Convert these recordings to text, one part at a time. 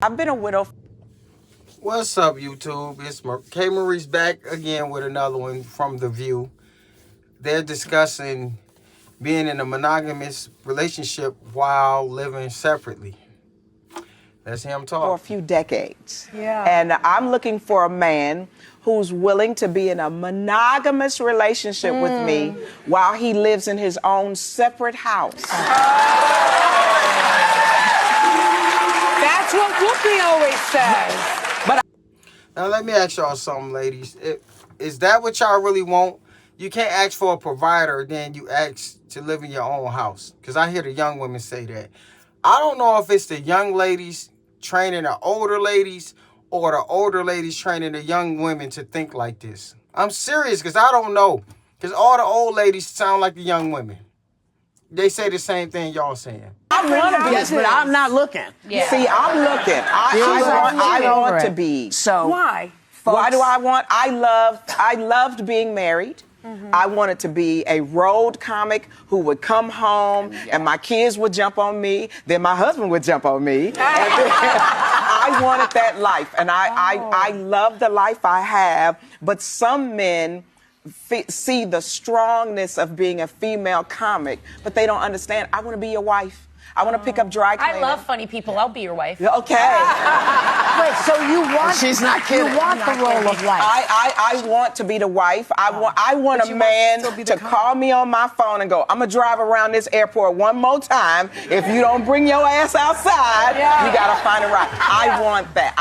I've been a widow. What's up, YouTube? It's K-Maurice back again with another one from The View. They're discussing being in a monogamous relationship while living separately. Let's hear him talk. For a few decades. Yeah. And I'm looking for a man who's willing to be in a monogamous relationship with me while he lives in his own separate house. That's what Whoopi always says. Now, let me ask y'all something, ladies. Is that what y'all really want? You can't ask for a provider, then you ask to live in your own house. Because I hear the young women say that. I don't know if it's the young ladies training the older ladies or the older ladies training the young women to think like this. I'm serious because I don't know. Because all the old ladies sound like the young women. They say the same thing y'all saying. I want to be. Yes, but I'm not looking. Yeah. See, I'm looking. I want to be. So Why? Why do I want? I loved being married. I wanted to be a road comic who would come home and my kids would jump on me, then my husband would jump on me. And then I wanted that life, and I love the life I have. But some men see the strongness of being a female comic, but they don't understand. I want to be your wife. I want to pick up dry cleaning. I love funny people. I'll be your wife. Okay. wait, so you want? She's not kidding. You want the role of wife? I want to be the wife. I want a man to call me on my phone and go, I'm going to drive around this airport one more time. If you don't bring your ass outside, you got to find a ride. I want that.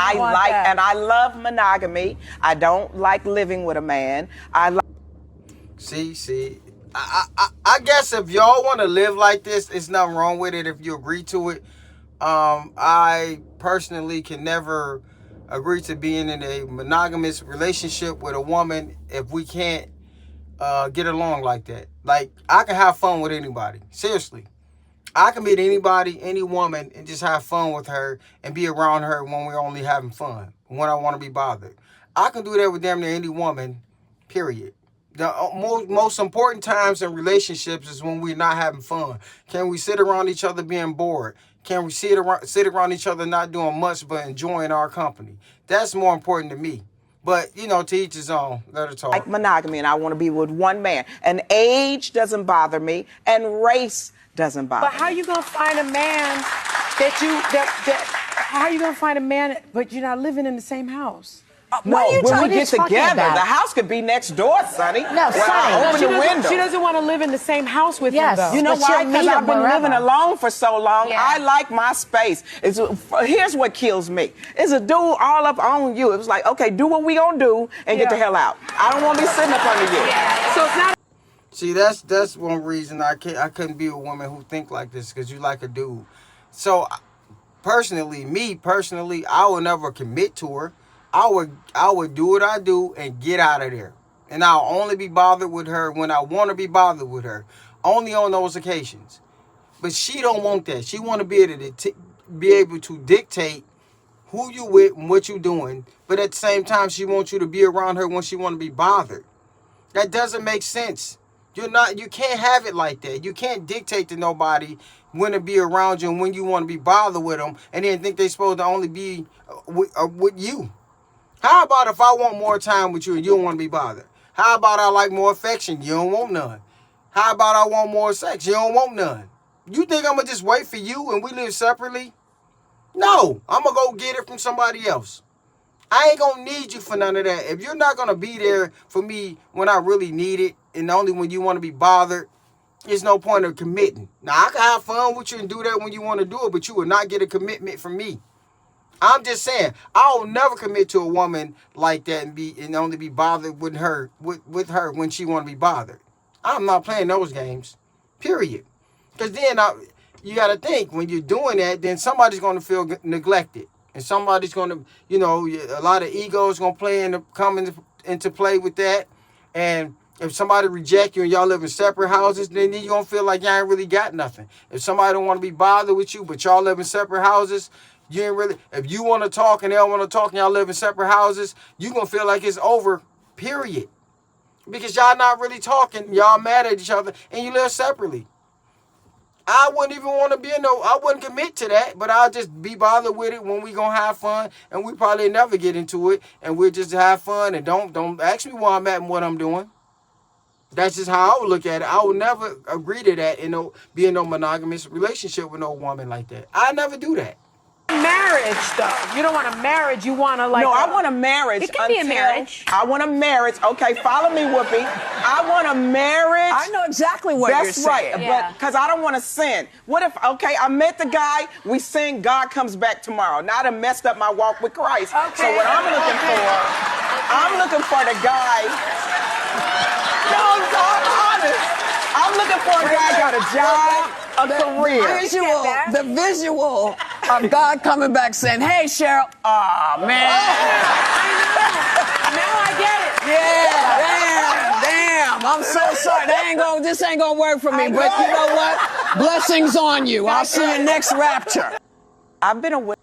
And I love monogamy. I don't like living with a man. See. I guess if y'all want to live like this, there's nothing wrong with it if you agree to it. I personally can never agree to being in a monogamous relationship with a woman if we can't get along like that. Like, I can have fun with anybody. Seriously. I can meet anybody, any woman, and just have fun with her and be around her when we're only having fun, when I want to be bothered. I can do that with damn near any woman, period. The most important times in relationships is when we're not having fun. Can we sit around each other being bored? Can we sit around each other not doing much but enjoying our company? That's more important to me. But, to each his own. Let her talk. Like monogamy, and I want to be with one man. And age doesn't bother me, and race doesn't bother me. But how are you gonna find a man how are you gonna find a man but you're not living in the same house? No, when what we are you get talking together, about? the house could be next door, Sonny. No, Sonny. I open the window. She doesn't want to live in the same house with Yes. him, though. You know But why? she'll Because meet I've him been wherever. living alone for so long. Yeah. I like my space. Here's what kills me. It's a dude all up on you. It was like, okay, do what we gonna do and get the hell out. I don't want to be sitting up under you. So it's not. See, that's one reason I couldn't be a woman who think like this, because you like a dude. So, me personally, I would never commit to her. I would do what I do and get out of there. And I'll only be bothered with her when I want to be bothered with her. Only on those occasions. But she don't want that. She want to be able to dictate who you with and what you doing. But at the same time, she wants you to be around her when she want to be bothered. That doesn't make sense. You can't have it like that. You can't dictate to nobody when to be around you and when you want to be bothered with them, and then think they're supposed to only be with you. How about if I want more time with you and you don't want to be bothered? How about I like more affection? You don't want none. How about I want more sex? You don't want none. You think I'm going to just wait for you and we live separately? No, I'm going to go get it from somebody else. I ain't going to need you for none of that. If you're not going to be there for me when I really need it and only when you want to be bothered, there's no point of committing. Now, I can have fun with you and do that when you want to do it, but you will not get a commitment from me. I'm just saying, I'll never commit to a woman like that and only be bothered with her when she want to be bothered. I'm not playing those games, period. Because then you got to think, when you're doing that, then somebody's going to feel neglected. And somebody's going to, a lot of ego is going to come into play with that. And if somebody reject you and y'all live in separate houses, then you're going to feel like y'all ain't really got nothing. If somebody don't want to be bothered with you, but y'all live in separate houses, you ain't really, if you want to talk and they don't want to talk and y'all live in separate houses, you're going to feel like it's over, period. Because y'all not really talking, y'all mad at each other, and you live separately. I wouldn't even want to be in no. I wouldn't commit to that, but I'll just be bothered with it when we gonna have fun, and we probably never get into it, and we'll just have fun and don't ask me where I'm at and what I'm doing. That's just how I would look at it. I would never agree to that and be in no monogamous relationship with no woman like that. I never do that. Marriage, though. You don't want a marriage. You want to like. No, I want a marriage. It can be a marriage. I want a marriage. Okay, follow me, Whoopi. I want a marriage. I know exactly what you're That's saying. right, Yeah. but because I don't want to sin. What if, okay, I met the guy, we sing God Comes Back Tomorrow. Now I done messed up my walk with Christ. So what I'm looking for the guy. No, I'm honest. I'm looking for a guy got a job, a career. The visual of God coming back saying, "Hey, Cheryl." Oh man. Now I get it. Yeah. Damn. I'm so sorry. This ain't gonna work for me. But you know what? Blessings on you. I'll see you next rapture. I've been away.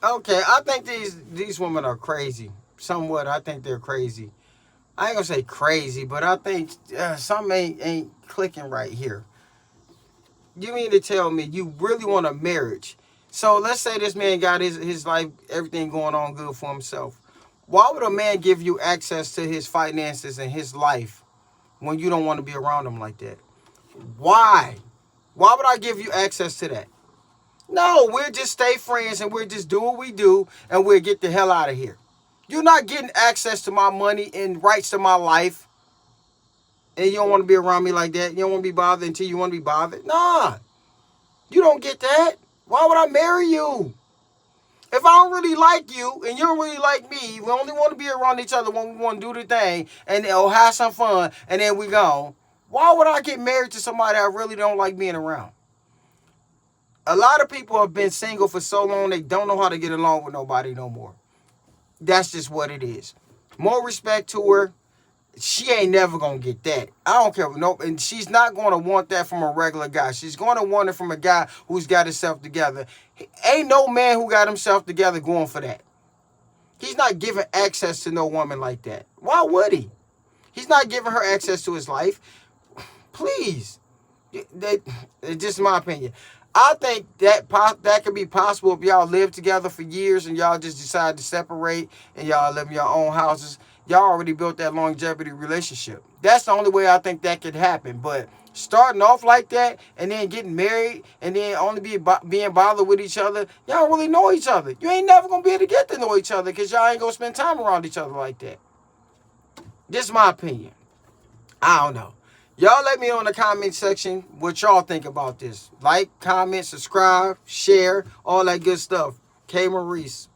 Okay, I think these women are crazy. Somewhat, I think they're crazy. I ain't gonna say crazy, but I think something ain't clicking right here. You mean to tell me you really want a marriage? So let's say this man got his life, everything going on good for himself. Why would a man give you access to his finances and his life when you don't want to be around him like that? Why? Why would I give you access to that? No, we'll just stay friends and we'll just do what we do and we'll get the hell out of here. You're not getting access to my money and rights to my life. And you don't want to be around me like that. You don't want to be bothered until you want to be bothered. Nah. You don't get that. Why would I marry you? If I don't really like you and you don't really like me, we only want to be around each other when we want to do the thing and have some fun and then we go. Why would I get married to somebody I really don't like being around? A lot of people have been single for so long they don't know how to get along with nobody no more. That's just what it is. More respect to her. She ain't never gonna get that. I don't care. Nope. And she's not gonna want that from a regular guy. She's gonna want it from a guy who's got himself together. Ain't no man who got himself together going for that. He's not giving access to no woman like that. Why would he? He's not giving her access to his life. Please. It's just my opinion. I think that could be possible if y'all live together for years and y'all just decide to separate and y'all live in your own houses. Y'all already built that longevity relationship. That's the only way I think that could happen. But starting off like that and then getting married and then only being bothered with each other, y'all don't really know each other. You ain't never going to be able to get to know each other because y'all ain't going to spend time around each other like that. This is my opinion. I don't know. Y'all let me know in the comment section what y'all think about this. Like, comment, subscribe, share, all that good stuff. K-Maurice.